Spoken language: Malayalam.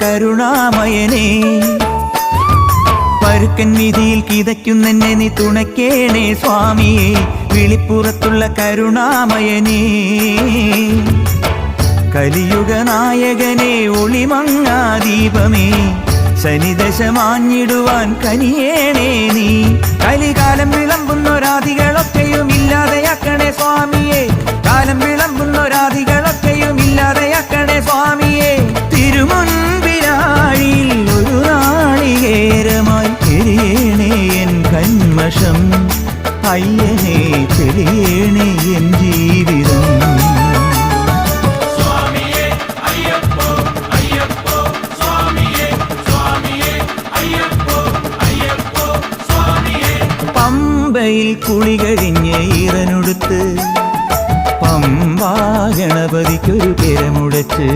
കരുണാമയനേ പരുക്കൻ വിധിയിൽ കിതയ്ക്കുന്നെന്നെ നീ തുണയ്ക്കേണേ സ്വാമിയേ വിളിപ്പുറത്തുള്ള കരുണാമയനേ കലിയുഗ നായകനേ ഒളിമങ്ങാദീപമേ ശനിദശ മാഞ്ഞിടുവാൻ കനിയേണേ നീ കലികാലം വിളമ്പുന്നൊരാദികളൊക്കെയും ഇല്ലാതെയാക്കണേ സ്വാമിയേ കാലം വിളമ്പുന്നൊരാദികളൊക്കെയും ഇല്ലാതെയാക്കണേ സ്വാമിയേ തിരുമുൻപിലാഴിയിൽ ഒരു നാളികേരമായി എരിയേണേ എൻ കന്മഷം അയ്യനേ തെളിയേണേ എൻ ജീവിതം പമ്പയിൽ കുളി കഴിഞ്ഞ് ഈറനുടുത്ത് പമ്പാ ഗണപതിക്കൊരു പെരമുടച്ച്